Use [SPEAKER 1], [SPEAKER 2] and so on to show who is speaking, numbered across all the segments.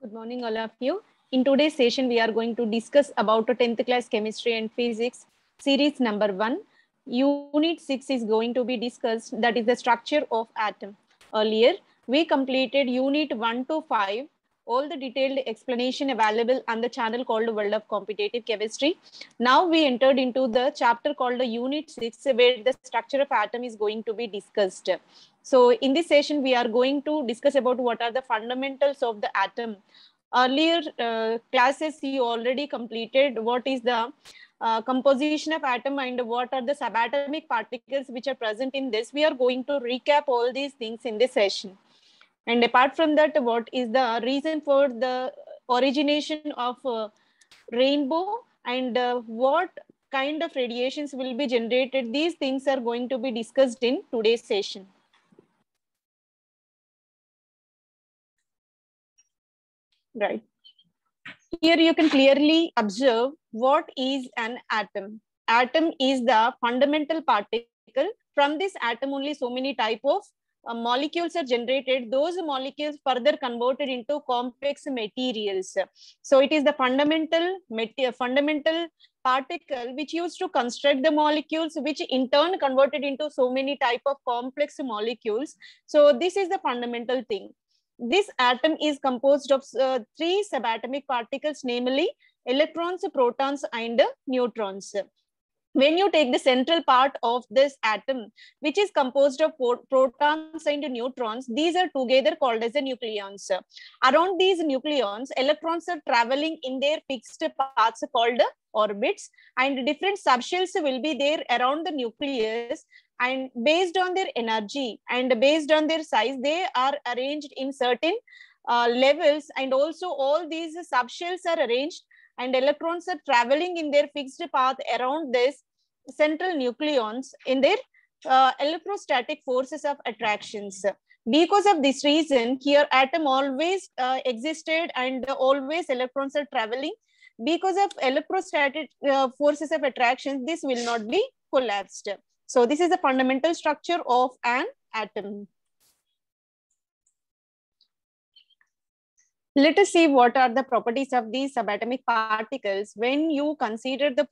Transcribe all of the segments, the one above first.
[SPEAKER 1] Good morning, all of you. In today's session, we are going to discuss about a 10th class chemistry and physics series number 1. Unit 6 is going to be discussed, that is the structure of atom. Earlier, we completed unit 1 to 5, all the detailed explanation available on the channel called World of Competitive Chemistry. Now we entered into the chapter called the unit 6, where the structure of atom is going to be discussed. So in this session, we are going to discuss about what are the fundamentals of the atom. Earlier classes, you already completed what is the composition of atom and what are the subatomic particles which are present in this. We are going to recap all these things in this session. And apart from that, what is the reason for the origination of rainbow and what kind of radiations will be generated? These things are going to be discussed in today's session. Right. Here you can clearly observe what is an atom. Atom is the fundamental particle. From this atom only so many type of molecules are generated. Those molecules further converted into complex materials. So it is the fundamental particle which used to construct the molecules, which in turn converted into so many type of complex molecules. So this is the fundamental thing. This atom is composed of 3 subatomic particles, namely electrons, protons, and neutrons. When you take the central part of this atom, which is composed of protons and neutrons, these are together called as the nucleons. Around these nucleons, electrons are traveling in their fixed paths called orbits, and different subshells will be there around the nucleus, and based on their energy and based on their size, they are arranged in certain levels, and also all these subshells are arranged and electrons are traveling in their fixed path around this central nucleons in their electrostatic forces of attractions. Because of this reason, here atom always existed and always electrons are traveling. Because of electrostatic forces of attraction, this will not be collapsed. So this is the fundamental structure of an atom. Let us see what are the properties of these subatomic particles. When you consider the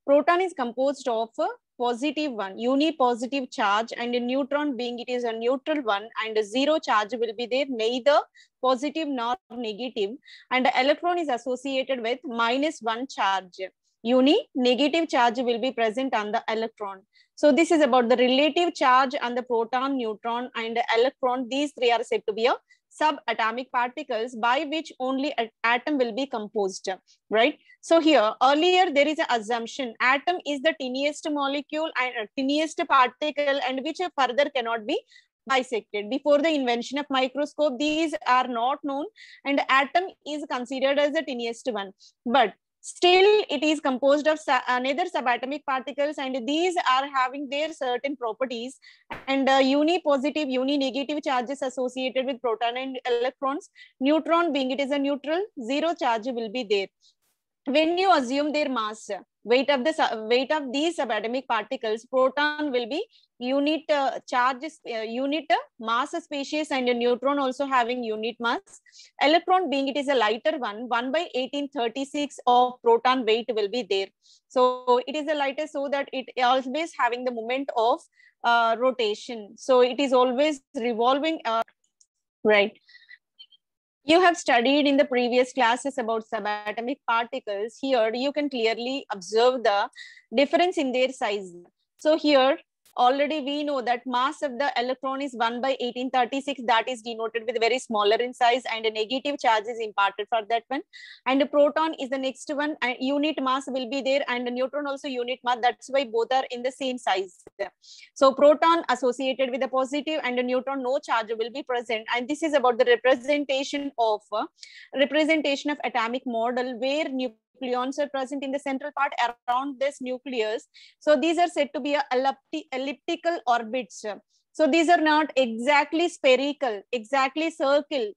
[SPEAKER 1] proton is composed of a positive one, unipositive charge, and a neutron being it is a neutral one, and a zero charge will be there, neither positive nor negative, and the electron is associated with -1 charge. Negative charge will be present on the electron. So this is about the relative charge on the proton, neutron, and the electron. These three are said to be a subatomic particles by which only an atom will be composed, right? So here earlier there is an assumption atom is the tiniest molecule and tiniest particle, and which further cannot be bisected. Before the invention of microscope, these are not known, and atom is considered as the tiniest one. But still it is composed of another subatomic particles, and these are having their certain properties, and unipositive, uninegative charges associated with proton and electrons. Neutron being it is a neutral, zero charge will be there. When you assume their mass, weight of these subatomic particles, proton will be unit unit mass species, and a neutron also having unit mass. Electron being it is a lighter one, 1/1836 of proton weight will be there. So it is a lighter, so that it always having the moment of rotation. So it is always revolving, right? You have studied in the previous classes about subatomic particles. Here you can clearly observe the difference in their size. So here already we know that mass of the electron is 1/1836. That is denoted with very smaller in size, and a negative charge is imparted for that one. And the proton is the next one, and unit mass will be there, and the neutron also unit mass. That's why both are in the same size. So proton associated with a positive, and a neutron no charge will be present. And this is about the representation of atomic model, where nucleons are present in the central part around this nucleus. So these are said to be elliptical orbits. So these are not exactly spherical, exactly circle.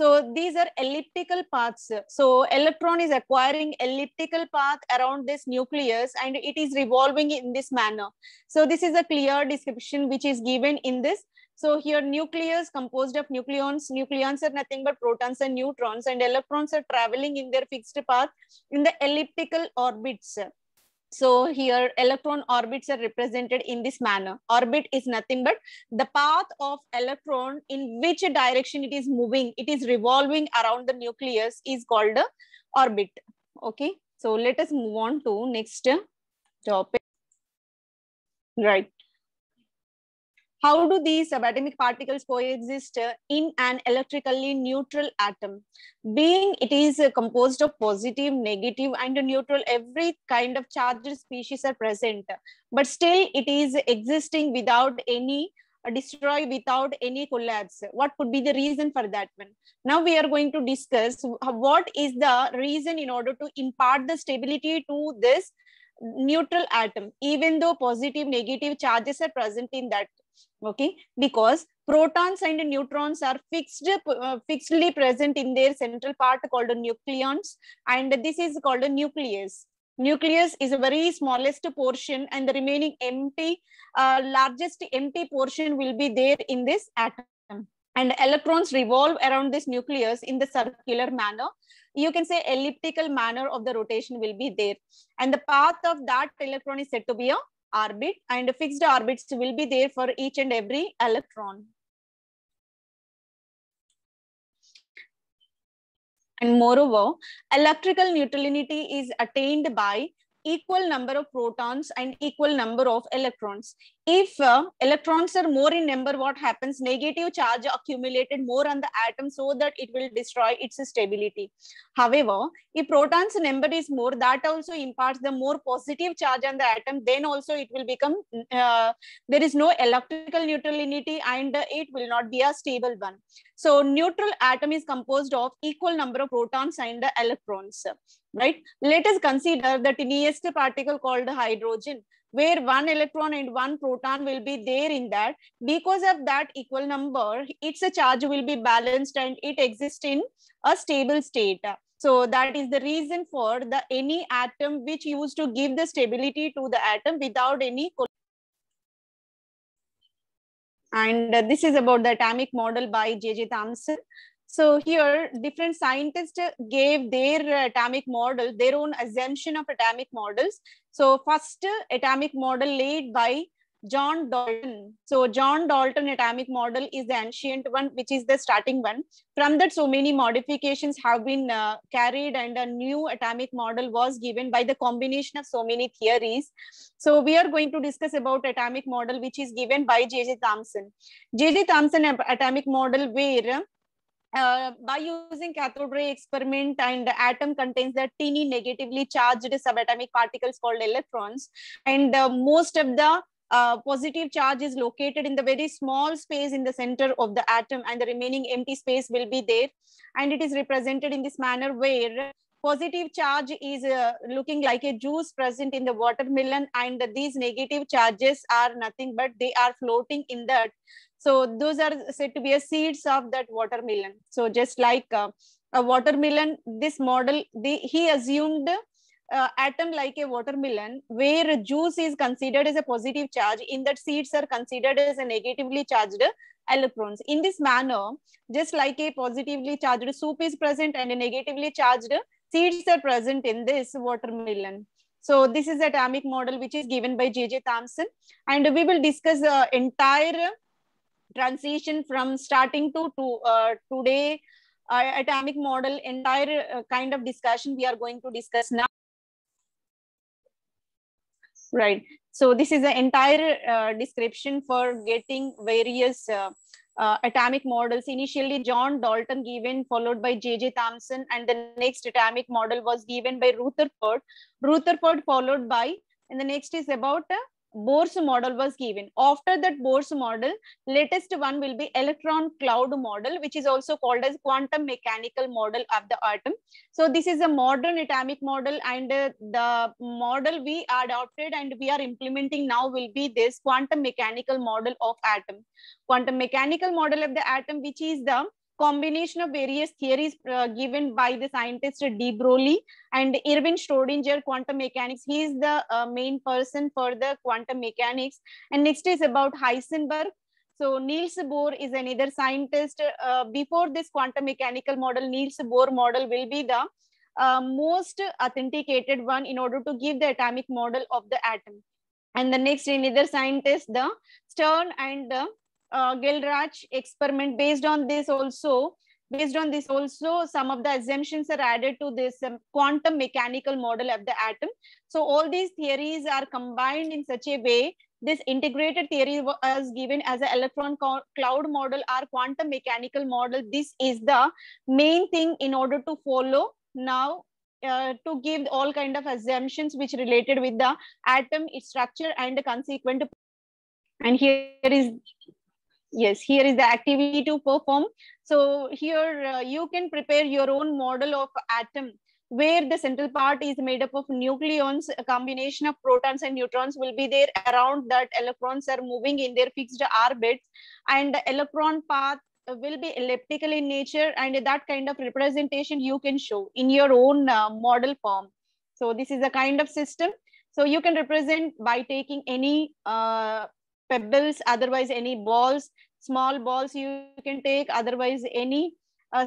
[SPEAKER 1] So these are elliptical paths. So electron is acquiring elliptical path around this nucleus, and it is revolving in this manner. So this is a clear description which is given in this So here nucleus composed of nucleons. Nucleons are nothing but protons and neutrons, and electrons are traveling in their fixed path in the elliptical orbits. So here electron orbits are represented in this manner. Orbit is nothing but the path of electron in which direction it is moving. It is revolving around the nucleus is called a orbit. Okay. So let us move on to next topic. Right. How do these subatomic particles coexist in an electrically neutral atom? Being it is composed of positive, negative, and neutral, every kind of charged species are present, but still it is existing without any destroy, without any collapse. What could be the reason for that one? Now we are going to discuss what is the reason in order to impart the stability to this neutral atom, even though positive, negative charges are present in that. Okay, because protons and neutrons are fixedly present in their central part called nucleons, and this is called a nucleus. Nucleus is a very smallest portion, and the remaining empty, largest empty portion will be there in this atom. And electrons revolve around this nucleus in the circular manner. You can say elliptical manner of the rotation will be there, and the path of that electron is said to be a orbit, and fixed orbits will be there for each and every electron. And moreover, electrical neutrality is attained by equal number of protons and equal number of electrons. If electrons are more in number, what happens? Negative charge accumulated more on the atom so that it will destroy its stability. However, if protons number is more, that also imparts the more positive charge on the atom, then also it will become, there is no electrical neutrality and it will not be a stable one. So neutral atom is composed of equal number of protons and electrons, right? Let us consider the tiniest particle called hydrogen, where one electron and one proton will be there in that. Because of that equal number, its charge will be balanced and it exists in a stable state. So that is the reason for the any atom which used to give the stability to the atom without any. And this is about the atomic model by J.J. Thomson. So here different scientists gave their atomic model, their own assumption of atomic models. So first atomic model laid by John Dalton. So John Dalton atomic model is the ancient one, which is the starting one. From that, so many modifications have been carried, and a new atomic model was given by the combination of so many theories. So we are going to discuss about atomic model, which is given by J.J. Thomson. J.J. Thomson atomic model, where by using cathode ray experiment, and the atom contains the teeny negatively charged subatomic particles called electrons, and most of the positive charge is located in the very small space in the center of the atom, and the remaining empty space will be there, and it is represented in this manner, where positive charge is looking like a juice present in the watermelon, and these negative charges are nothing but they are floating in that. So those are said to be a seeds of that watermelon. So just like a watermelon, this model, he assumed atom like a watermelon, where juice is considered as a positive charge, in that seeds are considered as a negatively charged electrons. In this manner, just like a positively charged soup is present and a negatively charged seeds are present in this watermelon. So this is the atomic model which is given by J.J. Thomson, and we will discuss the entire transition from starting to today atomic model, entire kind of discussion we are going to discuss now. Right. So this is the entire description for getting various atomic models. Initially, John Dalton given, followed by J.J. Thomson, and the next atomic model was given by Rutherford. Rutherford followed by, and the next is about Bohr's model was given. After that Bohr's model, latest one will be electron cloud model, which is also called as quantum mechanical model of the atom. So this is a modern atomic model, and the model we adopted and we are implementing now will be this quantum mechanical model of atom. Quantum mechanical model of the atom, which is the combination of various theories given by the scientist de Broglie and Erwin Schrödinger, quantum mechanics. He is the main person for the quantum mechanics. And next is about Heisenberg. So Niels Bohr is another scientist. Before this quantum mechanical model, Niels Bohr model will be the most authenticated one in order to give the atomic model of the atom. And the next another scientist, the Stern and the Gilrach experiment. Based on this also, some of the assumptions are added to this quantum mechanical model of the atom. So all these theories are combined in such a way. This integrated theory was given as an electron cloud model or quantum mechanical model. This is the main thing in order to follow now, to give all kind of assumptions which related with the atom, its structure and the consequent. And here is, yes, here is the activity to perform. So here you can prepare your own model of atom, where the central part is made up of nucleons. A combination of protons and neutrons will be there. Around that, electrons are moving in their fixed orbits, and the electron path will be elliptical in nature, and that kind of representation you can show in your own model form. So this is a kind of system. So you can represent by taking any pebbles, otherwise any balls, small balls you can take, otherwise any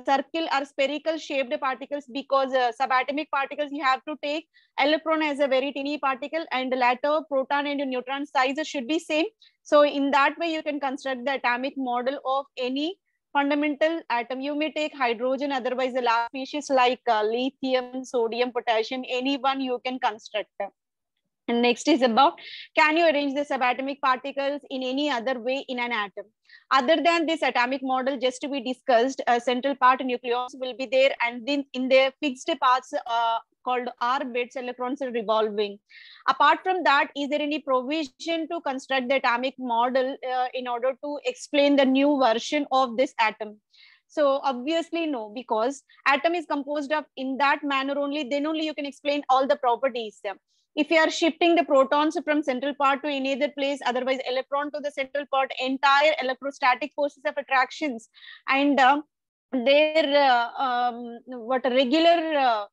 [SPEAKER 1] circle or spherical shaped particles, because subatomic particles you have to take electron as a very tiny particle, and the latter proton and neutron sizes should be same. So in that way you can construct the atomic model of any fundamental atom. You may take hydrogen, otherwise the last species like lithium, sodium, potassium, any one you can construct. And next is about, can you arrange the subatomic particles in any other way in an atom? Other than this atomic model just to be discussed, a central part nucleons will be there, and then in their fixed parts called orbits, electrons are revolving. Apart from that, is there any provision to construct the atomic model in order to explain the new version of this atom? So obviously no, because atom is composed of in that manner only, then only you can explain all the properties. If you are shifting the protons from central part to any other place, otherwise electron to the central part, entire electrostatic forces of attractions and their what regular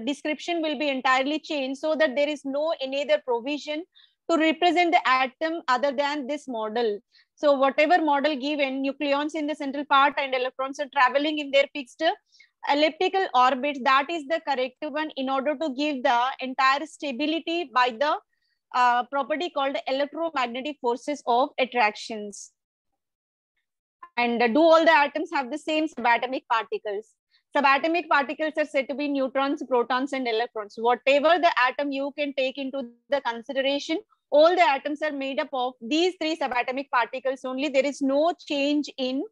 [SPEAKER 1] description will be entirely changed, so that there is no any other provision to represent the atom other than this model. So whatever model given, nucleons in the central part and electrons are traveling in their fixed elliptical orbits, that is the correct one in order to give the entire stability by the property called electromagnetic forces of attractions. And do all the atoms have the same subatomic particles? Subatomic particles are said to be neutrons, protons, and electrons. Whatever the atom you can take into the consideration, all the atoms are made up of these three subatomic particles only. There is no change in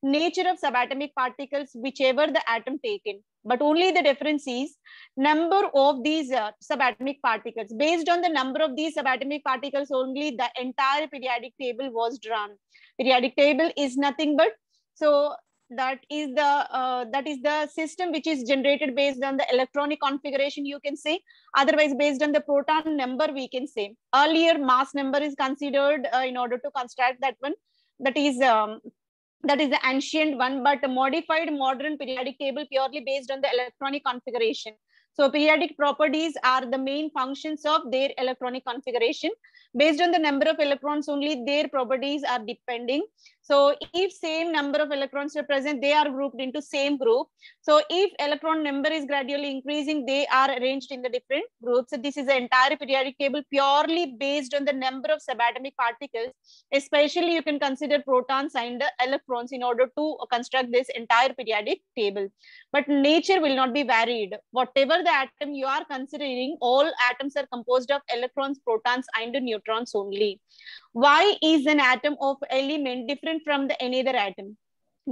[SPEAKER 1] nature of subatomic particles whichever the atom taken, but only the difference is number of these subatomic particles. Based on the number of these subatomic particles only, the entire periodic table was drawn. Periodic table is nothing but, so that is the system which is generated based on the electronic configuration, you can say, otherwise based on the proton number we can say. Earlier mass number is considered in order to construct that one, that is the ancient one, but a modified modern periodic table purely based on the electronic configuration. So periodic properties are the main functions of their electronic configuration. Based on the number of electrons only, their properties are depending. So if same number of electrons are present, they are grouped into same group. So if electron number is gradually increasing, they are arranged in the different groups. So this is the entire periodic table purely based on the number of subatomic particles. Especially you can consider protons and electrons in order to construct this entire periodic table. But nature will not be varied. Whatever the atom you are considering, all atoms are composed of electrons, protons, and neutrons only. Why is an atom of element different from the any other atom?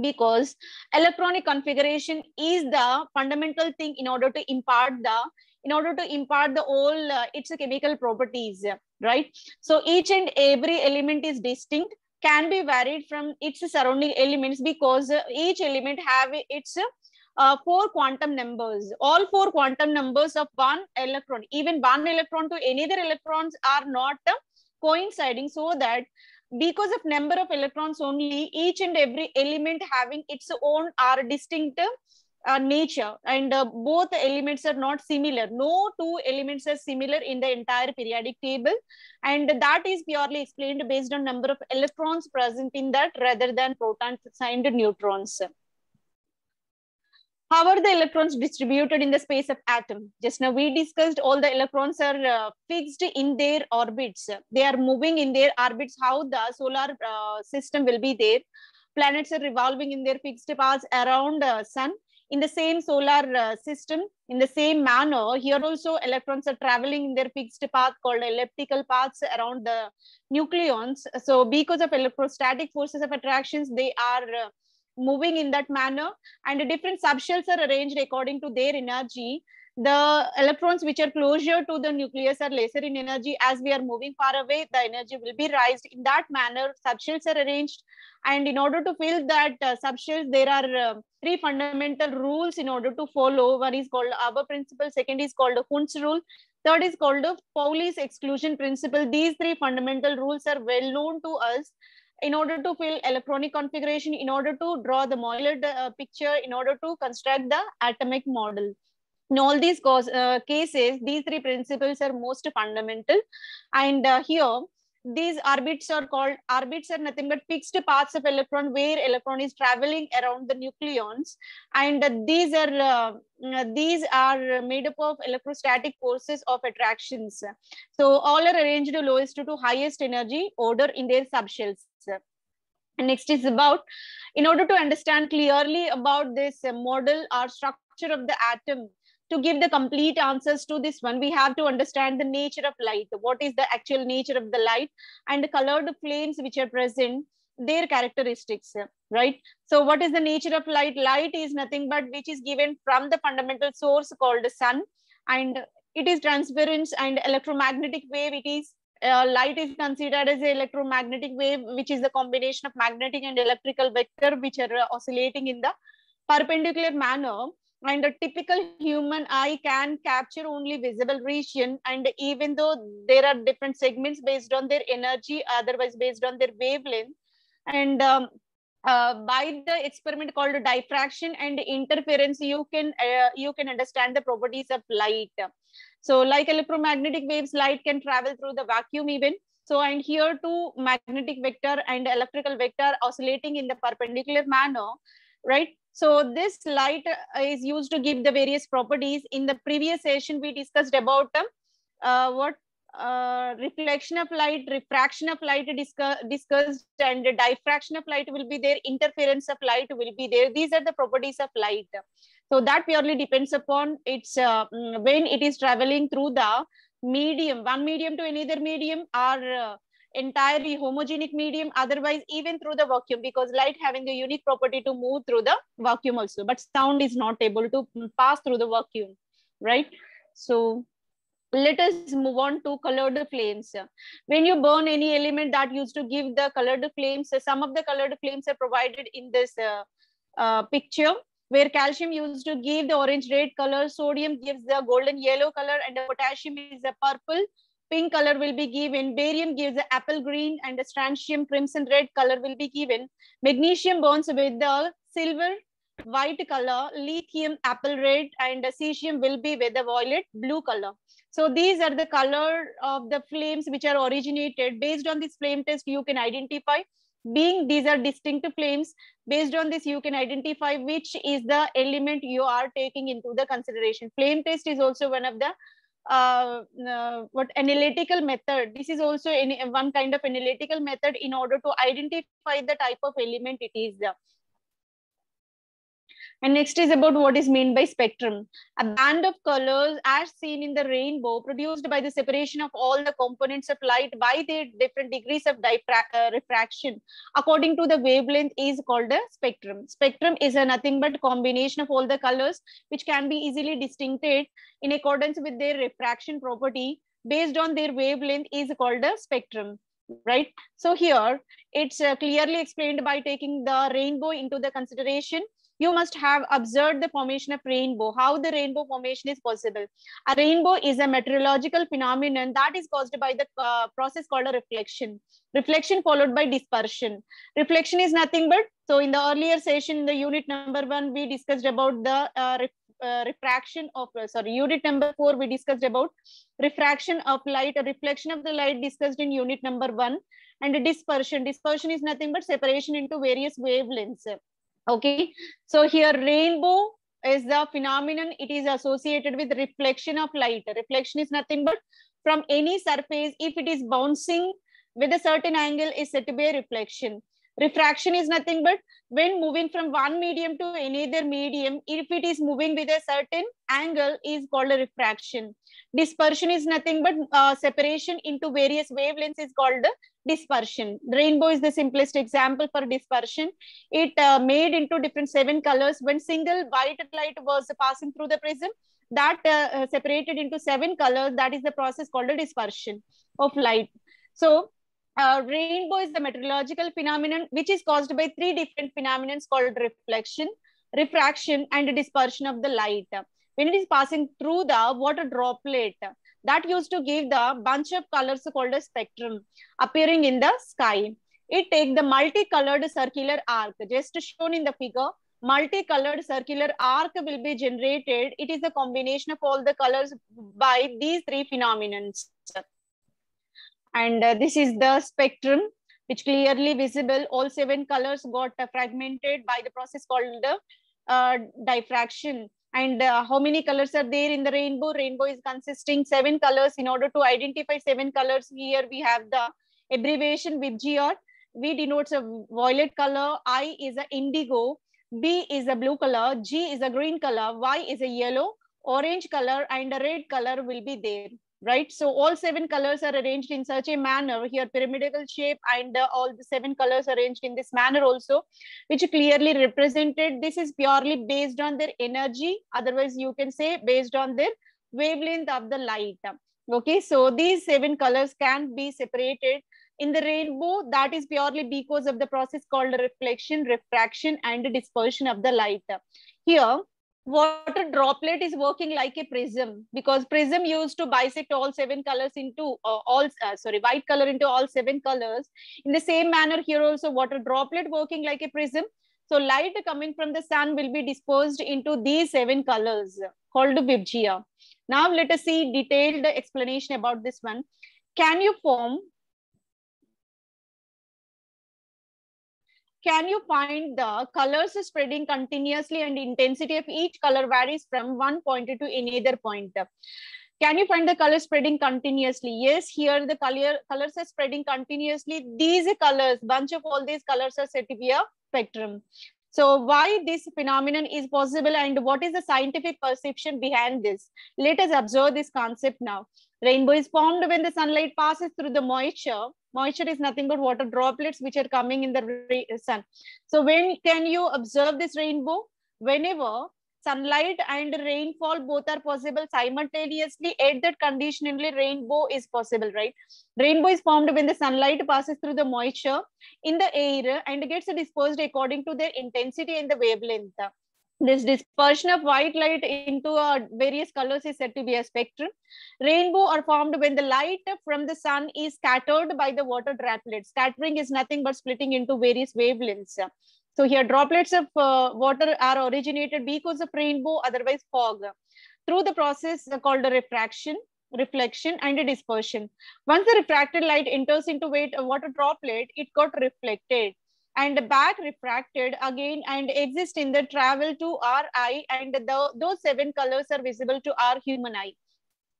[SPEAKER 1] Because electronic configuration is the fundamental thing in order to impart the all its chemical properties, right? So each and every element is distinct, can be varied from its surrounding elements, because each element have its 4 quantum numbers. All 4 quantum numbers of one electron, even one electron to any other electrons are not coinciding, so that because of number of electrons only, each and every element having its own are distinct nature, and both elements are not similar. No two elements are similar in the entire periodic table, and that is purely explained based on number of electrons present in that rather than protons and neutrons. How are the electrons distributed in the space of atom? Just now we discussed all the electrons are fixed in their orbits. They are moving in their orbits, how the solar system will be there. Planets are revolving in their fixed paths around sun. In the same solar system, in the same manner, here also electrons are traveling in their fixed path called elliptical paths around the nucleons. So because of electrostatic forces of attractions, they are moving in that manner, and different subshells are arranged according to their energy. The electrons which are closer to the nucleus are lesser in energy. As we are moving far away, the energy will be raised. In that manner, subshells are arranged, and in order to fill that subshells, there are three fundamental rules in order to follow. One is called Auber principle, second is called the Hund's rule, third is called the Pauli's exclusion principle. These three fundamental rules are well known to us in order to fill electronic configuration, in order to draw the molecular picture, in order to construct the atomic model. In all these cases, these three principles are most fundamental. And here, these orbits are called, orbits are nothing but fixed paths of electron where electron is traveling around the nucleons. And these are made up of electrostatic forces of attractions. So all are arranged lowest to highest energy order in their subshells. And next is about, in order to understand clearly about this model or structure of the atom, to give the complete answers to this one, we have to understand the nature of light. What is the actual nature of the light, and the colored flames which are present, their characteristics, right? So what is the nature of light? Light is nothing but which is given from the fundamental source called the sun, and it is transparent and electromagnetic wave. It is light is considered as an electromagnetic wave, which is the combination of magnetic and electrical vector which are oscillating in the perpendicular manner. And a typical human eye can capture only visible region, and even though there are different segments based on their energy, otherwise based on their wavelength. And by the experiment called diffraction and interference, you can understand the properties of light. So like electromagnetic waves, light can travel through the vacuum even. So, and here too, magnetic vector and electrical vector oscillating in the perpendicular manner, right? So this light is used to give the various properties. In the previous session, we discussed about reflection of light, refraction of light discussed, and diffraction of light will be there, interference of light will be there. These are the properties of light. So that purely depends upon its when it is traveling through the medium, one medium to another medium, or entirely homogenic medium, otherwise even through the vacuum, because light having a unique property to move through the vacuum also, but sound is not able to pass through the vacuum, right? So let us move on to colored flames. When you burn any element that used to give the colored flames, some of the colored flames are provided in this picture, where calcium used to give the orange red color, sodium gives the golden yellow color, and the potassium is a purple pink color will be given. Barium gives the apple green, and the strontium crimson red color will be given. Magnesium burns with the silver white color, lithium apple red, and cesium will be with the violet blue color. So these are the color of the flames which are originated. Based on this flame test, you can identify, being these are distinct flames, based on this you can identify which is the element you are taking into the consideration. Flame test is also one of the analytical method. This is also one kind of analytical method in order to identify the type of element it is. And next is about what is meant by spectrum. A band of colors as seen in the rainbow, produced by the separation of all the components of light by their different degrees of refraction according to the wavelength, is called a spectrum. Spectrum is nothing but combination of all the colors which can be easily distincted in accordance with their refraction property based on their wavelength, is called a spectrum, right? So here it's clearly explained by taking the rainbow into the consideration. you must have observed the formation of rainbow. How the rainbow formation is possible? A rainbow is a meteorological phenomenon that is caused by the process called a reflection. Reflection followed by dispersion. Reflection is nothing but, so in the earlier session, the unit number 1, we discussed about the refraction of, unit number 4, we discussed about refraction of light, a reflection of the light discussed in unit number 1. And dispersion is nothing but separation into various wavelengths. Okay, so here rainbow is the phenomenon. It is associated with reflection of light. Reflection is nothing but from any surface, if it is bouncing with a certain angle, is said to be a reflection. Refraction is nothing but when moving from one medium to another medium, if it is moving with a certain angle, is called a refraction. Dispersion is nothing but separation into various wavelengths is called dispersion. Rainbow is the simplest example for dispersion. It made into different 7 colors. When single white light was passing through the prism, that separated into 7 colors. That is the process called a dispersion of light. So rainbow is the meteorological phenomenon which is caused by 3 different phenomena called reflection, refraction, and dispersion of the light. When it is passing through the water droplet, that used to give the bunch of colors called a spectrum appearing in the sky. It takes the multicolored circular arc, just shown in the figure. Multicolored circular arc will be generated. It is the combination of all the colors by these 3 phenomena. And this is the spectrum, which clearly visible. All 7 colors got fragmented by the process called diffraction. And how many colors are there in the rainbow? Rainbow is consisting 7 colors. In order to identify 7 colors, here we have the abbreviation VGR. V denotes a violet color, I is a indigo, B is a blue color, G is a green color, Y is a yellow, orange color, and a red color will be there. Right, so all 7 colors are arranged in such a manner here, pyramidal shape, and all the 7 colors arranged in this manner also, which clearly represented. This is purely based on their energy, otherwise you can say based on their wavelength of the light. Okay, so these 7 colors can be separated in the rainbow. That is purely because of the process called reflection, refraction, and dispersion of the light. Here water droplet is working like a prism, because prism used to bisect all 7 colors into white color into all 7 colors. In the same manner here also water droplet working like a prism. So light coming from the sun will be dispersed into these 7 colors called VGR. Now let us see detailed explanation about this one. Can you find the colors spreading continuously and intensity of each color varies from one point to another point? Can you find the color spreading continuously? Yes, here the colors are spreading continuously. These colors, bunch of all these colors are said to be a spectrum. So why this phenomenon is possible and what is the scientific perception behind this? Let us observe this concept now. Rainbow is formed when the sunlight passes through the moisture. Moisture is nothing but water droplets which are coming in the sun. So when can you observe this rainbow? Whenever sunlight and rainfall both are possible simultaneously, at that condition only rainbow is possible, right? Rainbow is formed when the sunlight passes through the moisture in the air and gets dispersed according to their intensity and the wavelength. This dispersion of white light into various colors is said to be a spectrum. Rainbow are formed when the light from the sun is scattered by the water droplets. Scattering is nothing but splitting into various wavelengths. So here droplets of water are originated because of rainbow, otherwise fog, through the process called refraction, reflection, and dispersion. Once the refracted light enters into a water droplet, it got reflected and back refracted again and exist in the travel to our eye, and those 7 colors are visible to our human eye.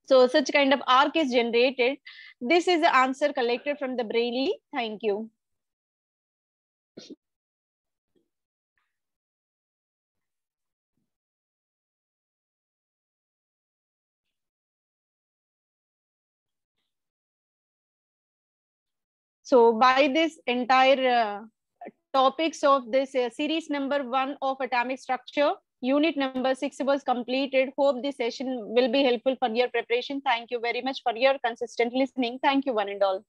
[SPEAKER 1] So such kind of arc is generated. This is the answer collected from the Brainly. Thank you. So by this entire topics of this series number 1 of atomic structure, unit number 6 was completed. Hope this session will be helpful for your preparation. Thank you very much for your consistent listening. Thank you one and all.